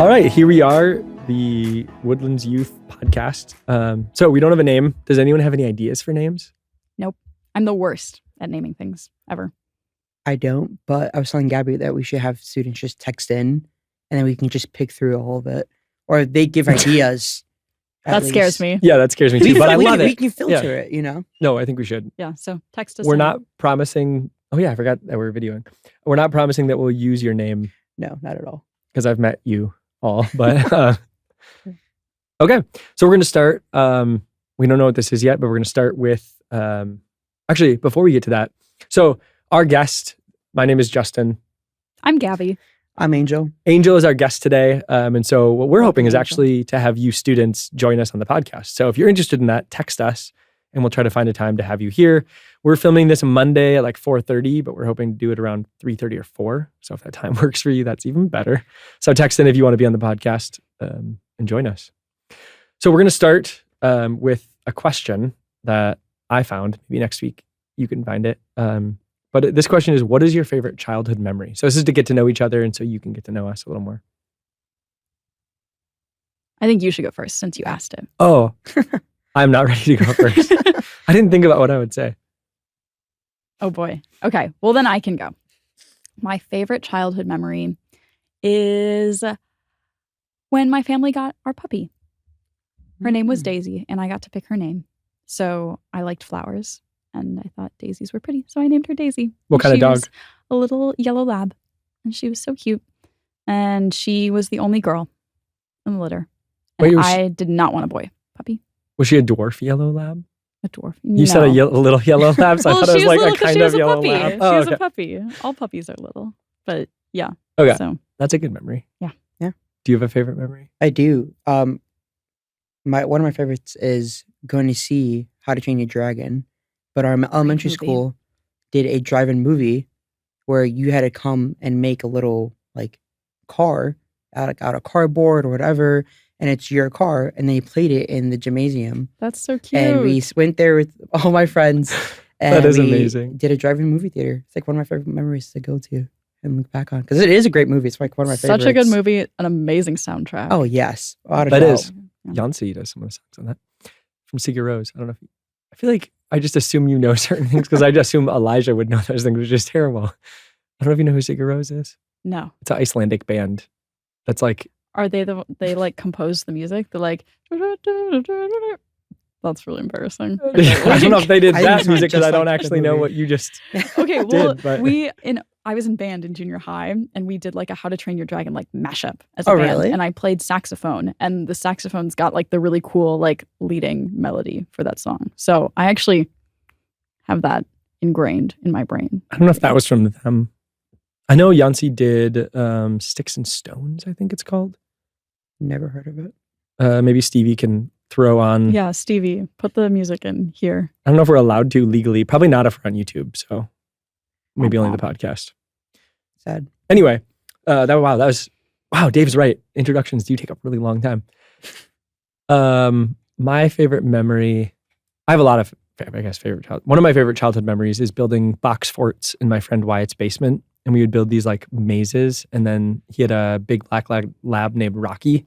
All right, here we are, the Woodlands Youth Podcast. So we don't have a name. Does anyone have any ideas for names? Nope. I'm the worst at naming things ever. I don't, but I was telling Gabby that we should have students just text in and then we can just pick through all of it. Or if they give ideas. That scares me. Yeah, that scares me too, but I love it. We can filter it, you know? No, I think we should. Yeah, so text us. We're not promising. Oh yeah, I forgot that we're videoing. We're not promising that we'll use your name. No, not at all. Because I've met you all, but okay. So we're going to start. We don't know what this is yet, but we're going to start with, actually, before we get to that. So our guest, my name is Justin. I'm Gabby. I'm Angel. Angel is our guest today. And so what we're hoping is actually to have you students join us on the podcast. So if you're interested in that, text us and we'll try to find a time to have you here. We're filming this Monday at like 4:30, but we're hoping to do it around 3:30 or 4. So if that time works for you, that's even better. So text in if you want to be on the podcast and join us. So we're going to start with a question that I found. Maybe next week you can find it. But this question is, what is your favorite childhood memory? So this is to get to know each other and so you can get to know us a little more. I think you should go first since you asked it. Oh, I'm not ready to go first. I didn't think about what I would say. Oh boy. Okay. Well, then I can go. My favorite childhood memory is when my family got our puppy. Her name was Daisy, and I got to pick her name. So I liked flowers, and I thought daisies were pretty, so I named her Daisy. What kind of dog? She was a little yellow lab, and she was so cute. And she was the only girl in the litter. And I did not want a boy puppy. Was she a dwarf yellow lab? A dwarf. You said a little yellow lab, so well, I thought it was like little, a kind of yellow puppy. lab. She Oh, was okay. a puppy. All puppies are little, but yeah. Okay, so that's a good memory. Yeah. Do you have a favorite memory? I do. One of my favorites is going to see How to Train Your Dragon. But our elementary school did a drive-in movie where you had to come and make a little like car out of cardboard or whatever, and it's your car, and they played it in the gymnasium. That's so cute. And we went there with all my friends. And that is amazing. Did a drive-in movie theater. It's like one of my favorite memories to go to and look back on, because it is a great movie. It's like one of my favorites. Such a good movie, an amazing soundtrack. Oh yes, that is. Yancy does some of the songs on that from Sigur Rós. I don't know if I feel like I just assume you know certain things because I just assume Elijah would know those things, which is terrible. I don't know if you know who Sigur Rós is. No, it's an Icelandic band. That's like. Are they like composed the music? They're like. That's really embarrassing. I don't know if they did that music because I don't actually know what you just. Okay, well, did, I was in band in junior high, and we did like a How to Train Your Dragon like mashup as a band. Really? And I played saxophone, and the saxophone's got like the really cool like leading melody for that song. So I actually have that ingrained in my brain. I don't know if that was from them. I know Yancy did Sticks and Stones, I think it's called. Never heard of it. Maybe Stevie can throw on. Yeah, Stevie, put the music in here. I don't know if we're allowed to legally. Probably not if we're on YouTube. So maybe only the podcast. Sad. Anyway, wow. Dave's right. Introductions do take a really long time. My favorite memory. I have a lot of, one of my favorite childhood memories is building box forts in my friend Wyatt's basement. And we would build these like mazes. And then he had a big black lab named Rocky.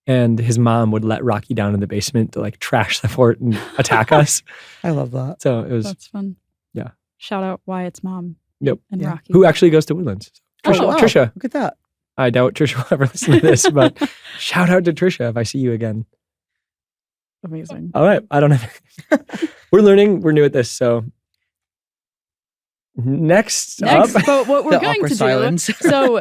And his mom would let Rocky down in the basement to like trash the fort and attack us. I love that. So it was. That's fun. Yeah. Shout out Wyatt's mom. Yep. And Rocky. Who actually goes to Woodlands. Trisha. Oh, wow. Trisha. Look at that. I doubt Trisha will ever listen to this, but shout out to Trisha if I see you again. Amazing. All right. I don't have. We're learning. We're new at this. So next up. But what we're going to silence. do. So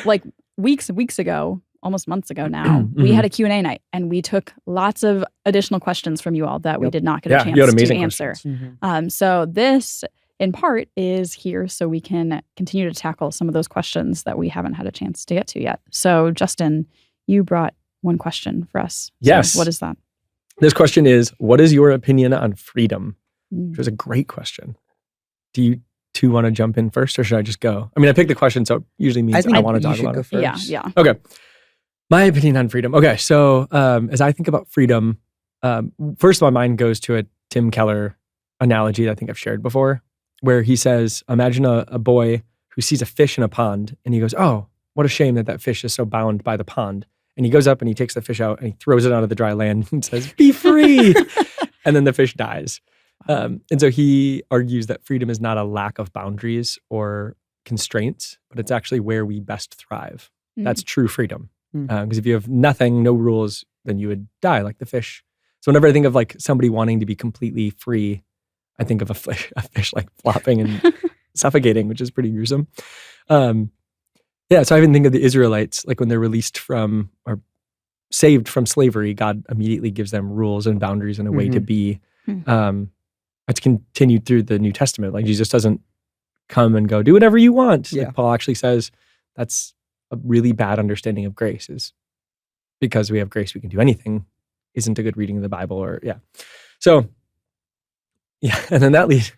like weeks and weeks ago, almost months ago now, we had a Q&A night, and we took lots of additional questions from you all that we did not get a chance to answer. So this, in part, is here so we can continue to tackle some of those questions that we haven't had a chance to get to yet. So Justin, you brought one question for us. Yes. So what is that? This question is, what is your opinion on freedom? Which was a great question. Do you two want to jump in first, or should I just go? I mean, I picked the question, so it usually means I want to talk about it. First. Yeah. Okay. My opinion on freedom. Okay, so as I think about freedom, first my mind goes to a Tim Keller analogy that I think I've shared before, where he says, imagine a boy who sees a fish in a pond and he goes, oh, what a shame that fish is so bound by the pond. And he goes up and he takes the fish out and he throws it onto the dry land and says, be free. And then the fish dies. And so he argues that freedom is not a lack of boundaries or constraints, but it's actually where we best thrive. That's true freedom. Because if you have nothing, no rules, then you would die like the fish. So whenever I think of like somebody wanting to be completely free, I think of a fish like flopping and suffocating, which is pretty gruesome. So I even think of the Israelites, like when they're released from or saved from slavery, God immediately gives them rules and boundaries and a way to be. It's continued through the New Testament. Like Jesus doesn't come and go, do whatever you want. Like Paul actually says that's a really bad understanding of grace, is because we have grace, we can do anything, isn't a good reading of the Bible So, and then that leads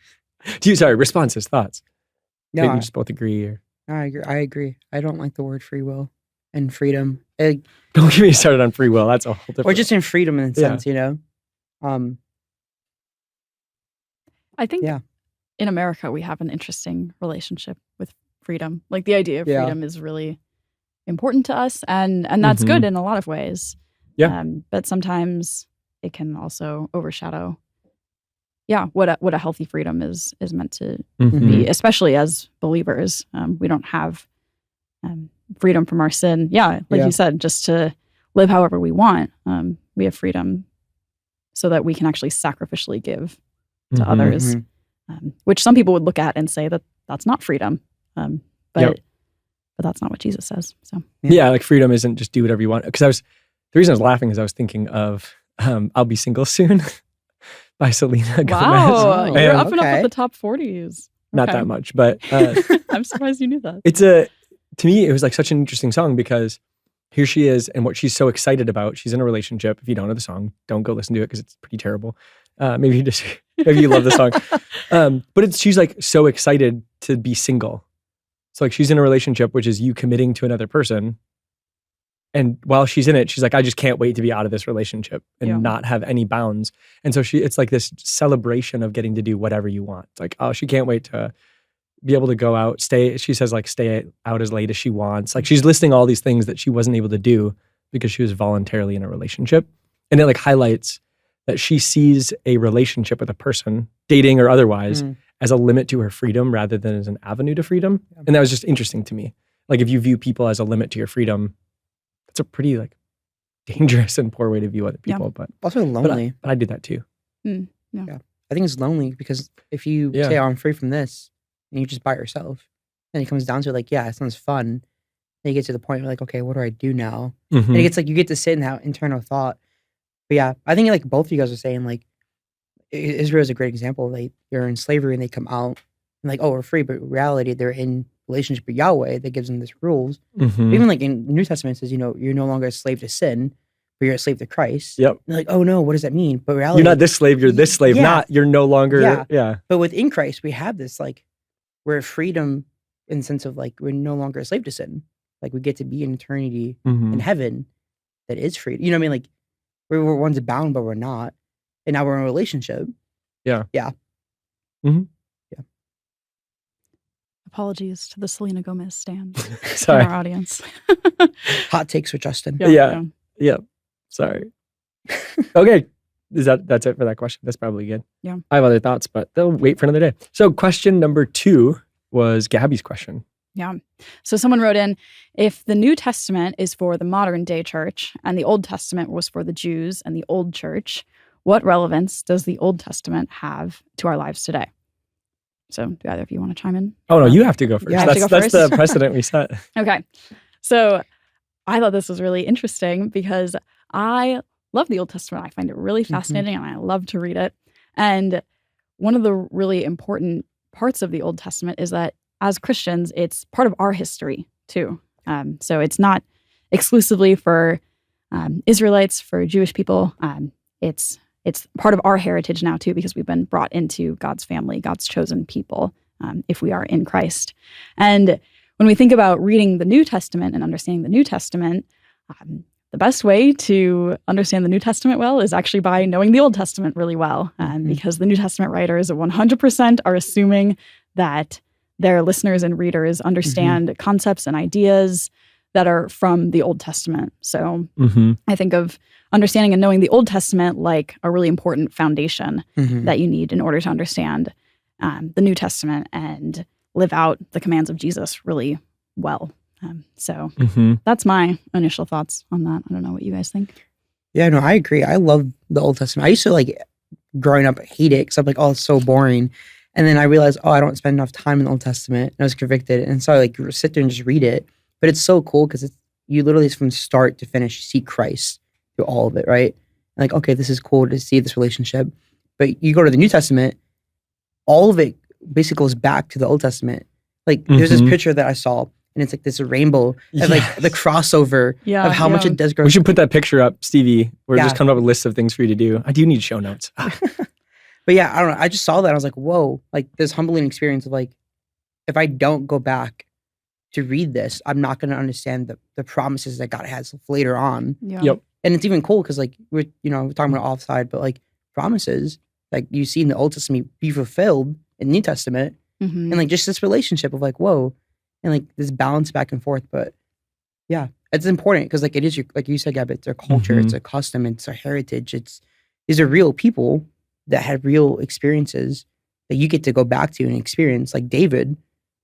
to you, responses, thoughts. No, maybe we just both agree. Or I agree. I don't like the word free will and freedom. Don't get me started on free will. That's a whole different. Or just in freedom in a sense, I think in America we have an interesting relationship with freedom. Like the idea of freedom is really important to us, and that's good in a lot of ways. But sometimes it can also overshadow what a healthy freedom is meant to be, especially as believers. We don't have freedom from our sin. You said, just to live however we want. We have freedom so that we can actually sacrificially give to others, which some people would look at and say that that's not freedom. But that's not what Jesus says. So like freedom isn't just do whatever you want. Because the reason I was laughing is I was thinking of I'll Be Single Soon by Selena Gomez. Wow, you're up and up with the top 40s. Not that much, but I'm surprised you knew that. To me, it was like such an interesting song because here she is and what she's so excited about. She's in a relationship. If you don't know the song, don't go listen to it because it's pretty terrible. Maybe you love the song. But she's like so excited to be single. So like she's in a relationship, which is you committing to another person. And while she's in it, she's like, I just can't wait to be out of this relationship and not have any bounds. And so it's like this celebration of getting to do whatever you want. It's like, oh, she can't wait to be able to go out, she says like stay out as late as she wants. Like she's listing all these things that she wasn't able to do because she was voluntarily in a relationship. And it like highlights that she sees a relationship with a person, dating or otherwise, as a limit to her freedom rather than as an avenue to freedom. And that was just interesting to me. Like if you view people as a limit to your freedom, it's a pretty like dangerous and poor way to view other people. But also lonely. But I do that too. I think it's lonely because if you say, oh, I'm free from this, and you're just by yourself, and it comes down to like, it sounds fun. Then you get to the point where like, okay, what do I do now? And it gets like, you get to sit in that internal thought. But I think like both of you guys are saying like, Israel is a great example. Like they're in slavery and they come out and like, oh, we're free. But in reality, they're in relationship with Yahweh that gives them these rules. Even like in the New Testament, it says, you're no longer a slave to sin, but you're a slave to Christ. Yep. And like, oh no, what does that mean? But reality, you're not this slave, you're this slave, you're no longer, But within Christ, we have this like, we're freedom in the sense of like, we're no longer a slave to sin. Like we get to be in eternity in heaven that is free. You know what I mean? Like we're once bound, but we're not. And now we're in a relationship. Yeah. Apologies to the Selena Gomez stands Sorry. in our audience. Hot takes with Justin. Yeah. Sorry. Okay. That's it for that question? That's probably good. Yeah. I have other thoughts, but they'll wait for another day. So question number 2 was Gabby's question. Yeah. So someone wrote in, if the New Testament is for the modern day church and the Old Testament was for the Jews and the old church, what relevance does the Old Testament have to our lives today? So do either of you want to chime in? Oh, no, you have to go first. That's the precedent we set. Okay. So I thought this was really interesting because I love the Old Testament. I find it really fascinating and I love to read it. And one of the really important parts of the Old Testament is that as Christians, it's part of our history too. So it's not exclusively for Israelites, for Jewish people. It's part of our heritage now too, because we've been brought into God's family, God's chosen people, if we are in Christ. And when we think about reading the New Testament and understanding the New Testament, the best way to understand the New Testament well is actually by knowing the Old Testament really well, because the New Testament writers 100% are assuming that their listeners and readers understand concepts and ideas that are from the Old Testament. So Mm-hmm. I think of understanding and knowing the Old Testament like a really important foundation that you need in order to understand the New Testament and live out the commands of Jesus really well. So that's my initial thoughts on that. I don't know what you guys think. Yeah, no, I agree. I love the Old Testament. I used to like growing up hate it because I'm like, oh, it's so boring. And then I realized, oh, I don't spend enough time in the Old Testament. And I was convicted. And so I like sit there and just read it. But it's so cool because you literally from start to finish see Christ through all of it, right? And like, okay, this is cool to see this relationship. But you go to the New Testament, all of it basically goes back to the Old Testament. Like there's this picture that I saw, and it's like this rainbow and like the crossover of how much it does grow. We should put that picture up, Stevie. We're just coming up with lists of things for you to do. I do need show notes. But yeah, I don't know. I just saw that. I was like, whoa, like this humbling experience of like, if I don't go back to read this, I'm not going to understand the promises that God has later on. Yep. And it's even cool because like we're talking about offside, but like promises like you see in the Old Testament be fulfilled in the New Testament, and like just this relationship of like whoa, and like this balance back and forth. But yeah, it's important because like it is like you said, Gabby, it's a culture, it's a custom, it's a heritage. These are real people that had real experiences that you get to go back to and experience. Like David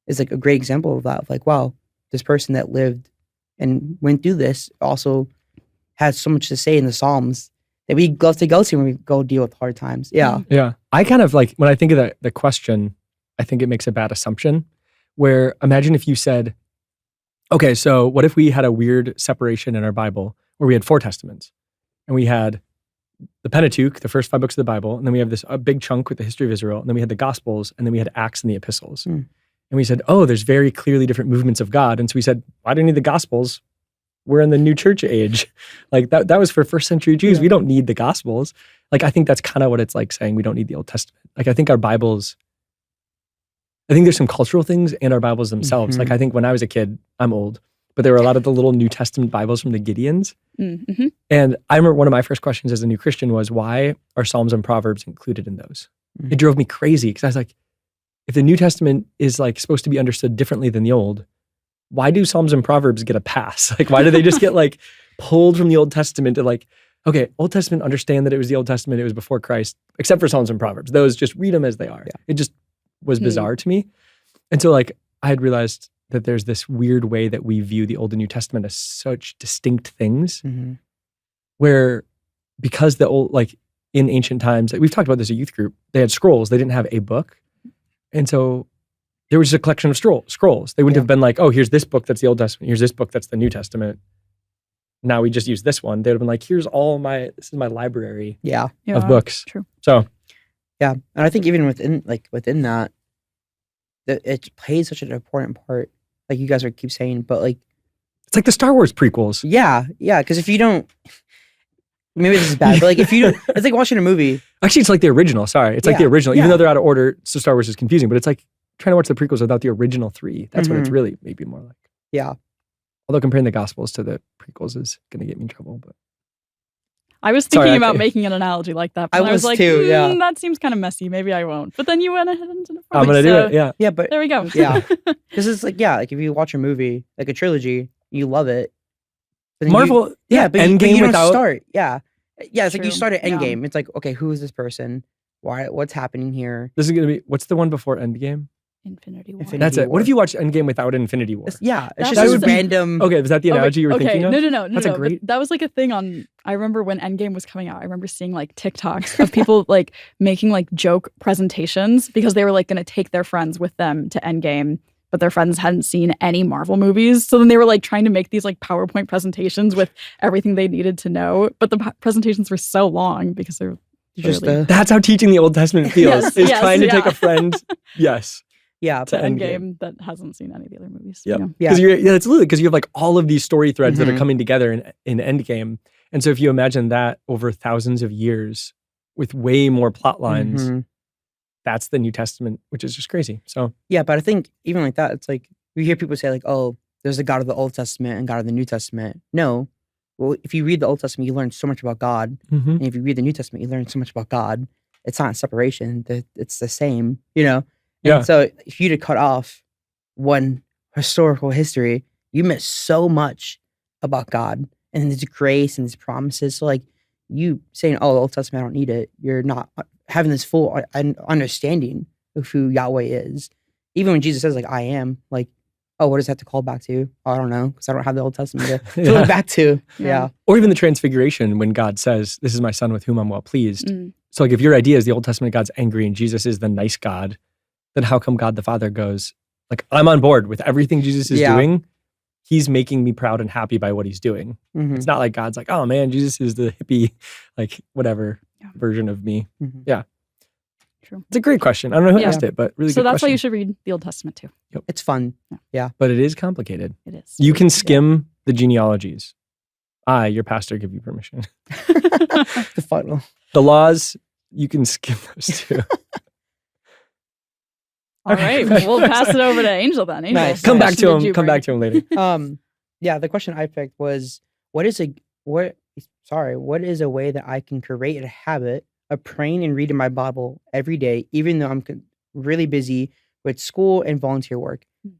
is like a great example of that. Of like, wow, this person that lived and went through this also has so much to say in the Psalms that we love to go to when we go deal with hard times. Yeah. Yeah. I kind of like, when I think of the question, I think it makes a bad assumption where imagine if you said, okay, so what if we had a weird separation in our Bible where we had 4 testaments and we had the Pentateuch, the first 5 books of the Bible, and then we have a big chunk with the history of Israel, and then we had the Gospels, and then we had Acts and the Epistles. And we said, oh, there's very clearly different movements of God. And so we said, why do you need the Gospels? We're in the new church age. Like that was for first century Jews. We don't need the Gospels. Like, I think that's kind of what it's like saying we don't need the Old Testament. Like, I think our Bibles, I think there's some cultural things in our Bibles themselves. Like, I think when I was a kid, I'm old, but there were a lot of the little New Testament Bibles from the Gideons. And I remember one of my first questions as a new Christian was, why are Psalms and Proverbs included in those? It drove me crazy because I was like, if the New Testament is like supposed to be understood differently than the Old, why do Psalms and Proverbs get a pass? Like, why do they just get like pulled from the Old Testament to like, okay, Old Testament, understand that it was the Old Testament, it was before Christ, except for Psalms and Proverbs. Those just read them as they are. It just was bizarre to me. And so like, I had realized that there's this weird way that we view the Old and New Testament as such distinct things where because the old, like in ancient times, like we've talked about this at youth group, they had scrolls, they didn't have a book. And so there was a collection of scrolls. They wouldn't have been like, oh, here's this book that's the Old Testament, here's this book that's the New Testament. Now we just use this one. They would have been like, this is my library of books. True. So yeah. And I think even within that, it plays such an important part. Like you guys keep saying, but like it's like the Star Wars prequels. Yeah. Because if you don't, maybe this is bad, but like if you don't, it's like watching a movie. Actually, it's like the original. Sorry, it's like the original. Even though they're out of order, so Star Wars is confusing. But it's like trying to watch the prequels without the original 3. That's what it's really maybe more like. Yeah. Although comparing the Gospels to the prequels is going to get me in trouble. But I was thinking about making an analogy like that. But I was like, too, that seems kind of messy. Maybe I won't. But then you went ahead into the I'm going to do it. Yeah. Yeah, but there we go. Yeah. Because it's like, like if you watch a movie, like a trilogy, you love it. Marvel, but Endgame you don't without start. Yeah. Yeah, it's True. like you start at Endgame. It's like, okay, who is this person? What's happening here? This is going to be, what's the one before Endgame? Infinity War. That's it. What if you watch Endgame without Infinity War? It's just this random. Okay, was that the analogy you were thinking of? No. That's a great. That was like a thing on. I remember when Endgame was coming out. I remember seeing like TikToks of people like making like joke presentations because they were like going to take their friends with them to Endgame, but their friends hadn't seen any Marvel movies. So then they were like trying to make these like PowerPoint presentations with everything they needed to know, but the presentations were so long because they're just that's how teaching the Old Testament feels. Trying to take a friend. Yes. Yeah, to Endgame that hasn't seen any of the other movies. Yeah, it's literally because you have like all of these story threads that are coming together in Endgame, and so if you imagine that over thousands of years with way more plot lines, that's the New Testament, which is just crazy. So yeah, but I think even like that, it's like you hear people say like, oh, there's a God of the Old Testament and God of the New Testament. No, well, if you read the Old Testament, you learn so much about God, and if you read the New Testament, you learn so much about God. It's not a separation; it's the same, you know. Yeah. And so if you to cut off one historical history you miss so much about God and His grace and His promises. So like you saying, "Oh, the Old Testament, I don't need it." You're not having this full understanding of who Yahweh is. Even when Jesus says, like, "I am," like, oh, what does that have to call back to? Oh, I don't know, because I don't have the Old Testament to look back to. Yeah. Or even the Transfiguration when God says, "This is my son with whom I'm well pleased." So like if your idea is the Old Testament God's angry and Jesus is the nice God, then how come God the Father goes, like, I'm on board with everything Jesus is doing. He's making me proud and happy by what he's doing. It's not like God's like, oh man, Jesus is the hippie, like whatever version of me. Yeah. True. It's a great question. I don't know who asked it, but really so good that's question. why you should read the Old Testament too. Yep. It's fun. Yeah. But it is complicated. It is. You can skim the genealogies. I, your pastor, give you permission. The final. The laws, you can skim those too. All right. We'll pass it over to Angel then. Angel, Nice. Come back to him. Come back to him later. Yeah, the question I picked was, what is a way that I can create a habit of praying and reading my Bible every day, even though I'm really busy with school and volunteer work? Good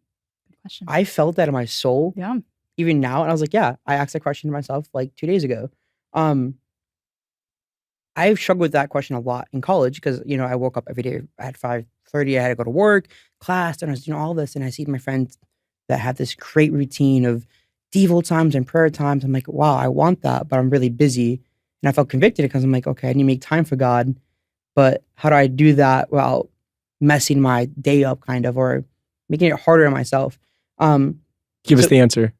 question. I felt that in my soul. Yeah. Even now, and I was like, I asked that question to myself like 2 days ago. I've struggled with that question a lot in college because, I woke up every day at 5:30. I had to go to work, class, and I was doing all this. And I see my friends that have this great routine of devotional times and prayer times. I'm like, wow, I want that, but I'm really busy. And I felt convicted because I'm like, okay, I need to make time for God. But how do I do that without messing my day up kind of, or making it harder on myself? Give us the answer.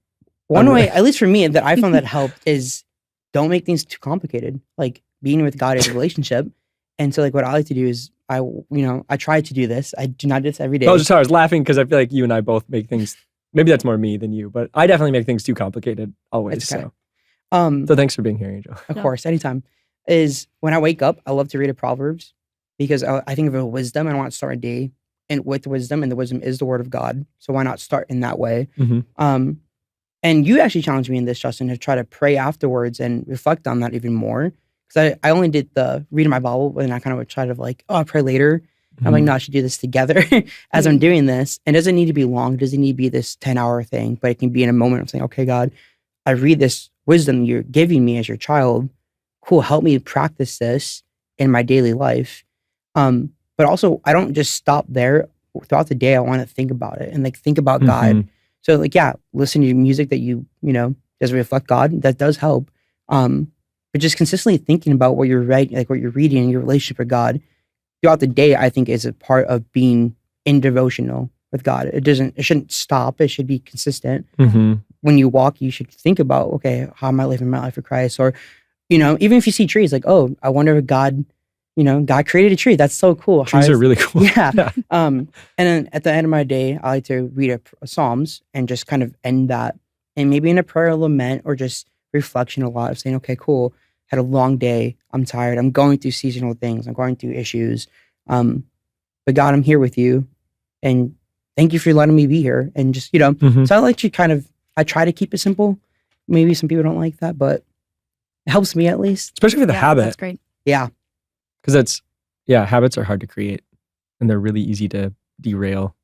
One way, at least for me, that I found that helped is don't make things too complicated. Like being with God is a relationship. And so like what I like to do is I try to do this. I do not do this every day. I was laughing because I feel like you and I both make things, maybe that's more me than you, but I definitely make things too complicated always. Okay. So thanks for being here, Angel. Of course, anytime. Is when I wake up, I love to read a Proverbs because I think of a wisdom and I want to start a day with wisdom, and the wisdom is the word of God. So why not start in that way? And you actually challenged me in this, Justin, to try to pray afterwards and reflect on that even more. Because I only did the reading my Bible, and I kind of would try to like, I'll pray later. I'm like, no, I should do this together as I'm doing this. And it doesn't need to be long. It doesn't need to be this 10-hour thing, but it can be in a moment of saying, okay, God, I read this wisdom you're giving me as your child. Cool, help me practice this in my daily life. But also, I don't just stop there. Throughout the day, I want to think about it and like think about God. So like, listen to music that does reflect God. That does help. But just consistently thinking about what you're writing, like what you're reading and your relationship with God throughout the day, I think is a part of being in devotional with God. It shouldn't stop. It should be consistent. When you walk, you should think about, okay, how am I living my life for Christ? Or, even if you see trees, like, oh, I wonder if God created a tree. That's so cool. Trees are really cool. Yeah. And then at the end of my day, I like to read a Psalms and just kind of end that. And maybe in a prayer of lament or just reflection a lot of saying, okay, cool. Had a long day. I'm tired. I'm going through seasonal things. I'm going through issues. But God, I'm here with you. And thank you for letting me be here. And just, so I like to I try to keep it simple. Maybe some people don't like that, but it helps me at least. Especially for the habit. That's great. Yeah. Because habits are hard to create and they're really easy to derail.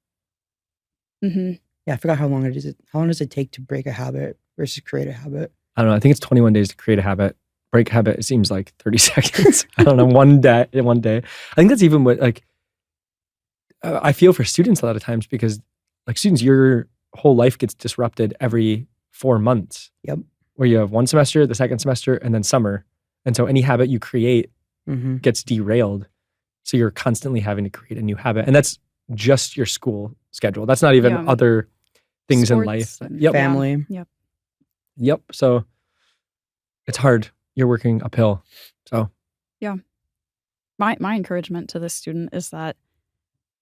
Yeah, I forgot how long it is. How long does it take to break a habit versus create a habit? I don't know. I think it's 21 days to create a habit. Break a habit, it seems like 30 seconds. I don't know, one day. I think that's even what, like, I feel for students a lot of times because, like, students, your whole life gets disrupted every 4 months. Yep. Where you have one semester, the second semester, and then summer. And so any habit you create gets derailed. So you're constantly having to create a new habit. And that's just your school schedule. That's not even other things in life. Family. Yep. So it's hard. You're working uphill. So my encouragement to this student is that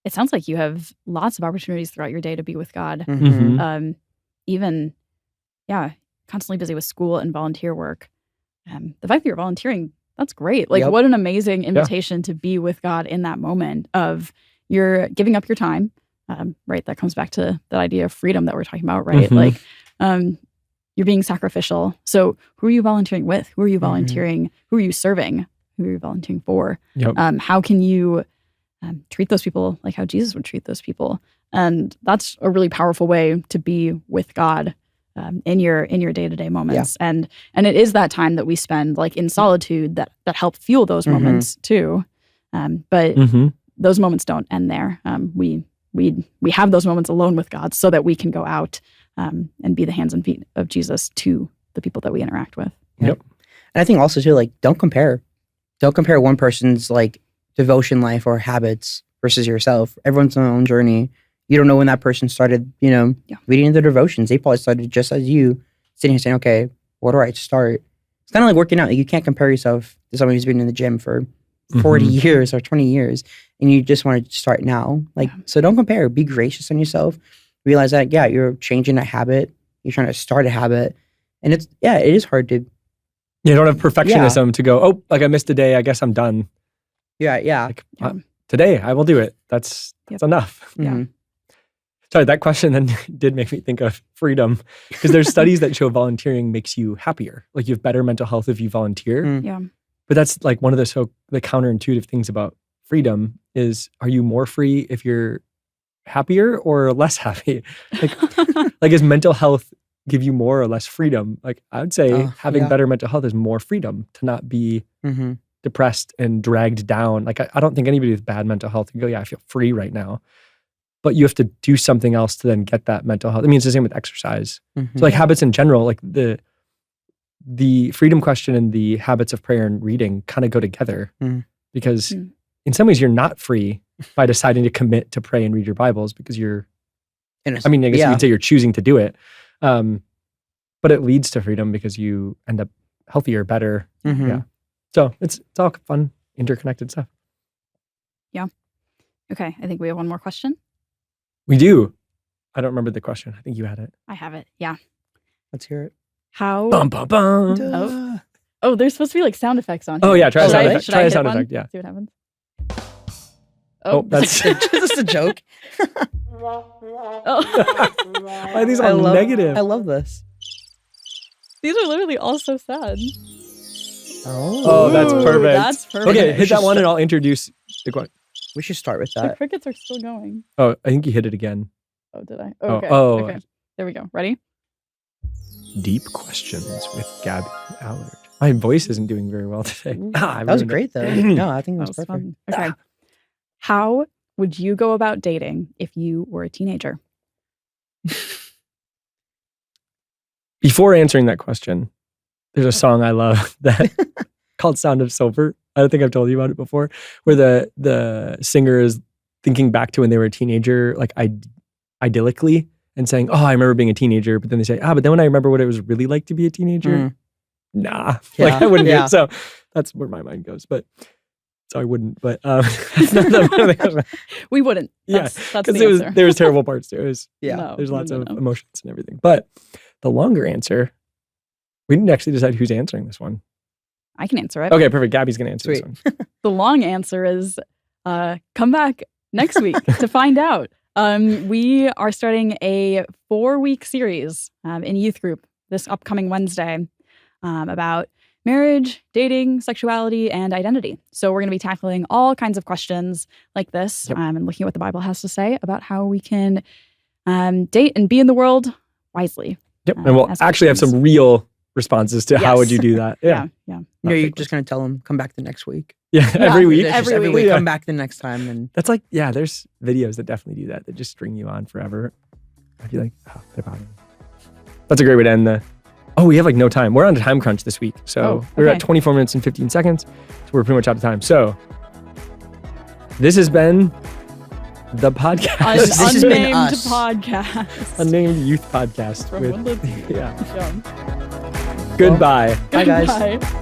it sounds like you have lots of opportunities throughout your day to be with God. Even constantly busy with school and volunteer work. The fact that you're volunteering, that's great. Like, what an amazing invitation to be with God in that moment of you're giving up your time, right? That comes back to that idea of freedom that we're talking about, right? Like, you're being sacrificial. So who are you volunteering with? Who are you volunteering? Who are you serving? Who are you volunteering for? How can you treat those people like how Jesus would treat those people? And that's a really powerful way to be with God. in your day-to-day moments. And it is that time that we spend like in solitude that help fuel those moments too. But those moments don't end there. We have those moments alone with God so that we can go out and be the hands and feet of Jesus to the people that we interact with. Yep. And I think also too, like, don't compare one person's like devotion life or habits versus yourself. Everyone's on their own journey. You don't know when that person started, reading their devotions. They probably started just as you, sitting here saying, okay, where do I start? It's kind of like working out. You can't compare yourself to someone who's been in the gym for 40 years or 20 years, and you just want to start now. So don't compare. Be gracious on yourself. Realize that, you're changing a habit. You're trying to start a habit. And it is hard to. You don't have perfectionism to go, oh, like I missed a day. I guess I'm done. Yeah. Today I will do it. That's enough. Yeah. Sorry, that question then did make me think of freedom, because there's studies that show volunteering makes you happier. Like you have better mental health if you volunteer. Yeah. But that's like one of the counterintuitive things about freedom is, are you more free if you're happier or less happy? Like is mental health give you more or less freedom? Like I would say having better mental health is more freedom to not be depressed and dragged down. Like I don't think anybody with bad mental health can go, I feel free right now. But you have to do something else to then get that mental health. I mean, it's the same with exercise. So like habits in general, like the freedom question and the habits of prayer and reading kind of go together because in some ways you're not free by deciding to commit to pray and read your Bibles because I guess you could say you're choosing to do it. But it leads to freedom because you end up healthier, better. Yeah. So it's all fun, interconnected stuff. Yeah. Okay. I think we have one more question. We do. I don't remember the question. I think you had it. I have it. Yeah. Let's hear it. How? Bum, bum, bum. Oh, there's supposed to be like sound effects on here. Oh, yeah. Try a sound effect. Try a sound effect. Yeah. See what happens. Oh, that's is this a joke? Why are these all negative? I love this. These are literally all so sad. Oh, that's perfect. That's perfect. Okay, hit that one and I'll introduce the question. We should start with The that. crickets are still going. Oh, I think you hit it again. Oh, did I? Oh, Okay. oh. Okay. There we go. Ready? Deep questions with Gabby Allard. My voice isn't doing very well today. That was great, though. No, I think that was perfect. Fun. Okay. How would you go about dating if you were a teenager? Before answering that question, there's a song I love that called Sound of Silver. I don't think I've told you about it before, where the singer is thinking back to when they were a teenager, like idyllically, and saying, oh, I remember being a teenager. But then they say, but then when I remember what it was really like to be a teenager, nah, like I wouldn't do it. So that's where my mind goes. But so I wouldn't, but that's not the we wouldn't. That's the answer. There was terrible parts to it. No, there's lots of emotions and everything. But the longer answer, we didn't actually decide who's answering this one. I can answer it. Okay, perfect. Gabby's going to answer this one. The long answer is come back next week to find out. We are starting a 4-week series in youth group this upcoming Wednesday about marriage, dating, sexuality, and identity. So we're going to be tackling all kinds of questions like this and looking at what the Bible has to say about how we can date and be in the world wisely. Yep, and we'll actually have some real responses to how would you do that. Yeah. No, you're just going to tell them, come back the next week. Yeah, every week. Every week, come back the next time. And that's like, there's videos that definitely do that. That just string you on forever. I feel like, they're bothering me. That's a great way to end we have like no time. We're on a time crunch this week. So we're at 24 minutes and 15 seconds. So we're pretty much out of time. So this has been the podcast. Unnamed podcast. Unnamed youth podcast. From Woodlands. Goodbye. Bye, guys. Goodbye.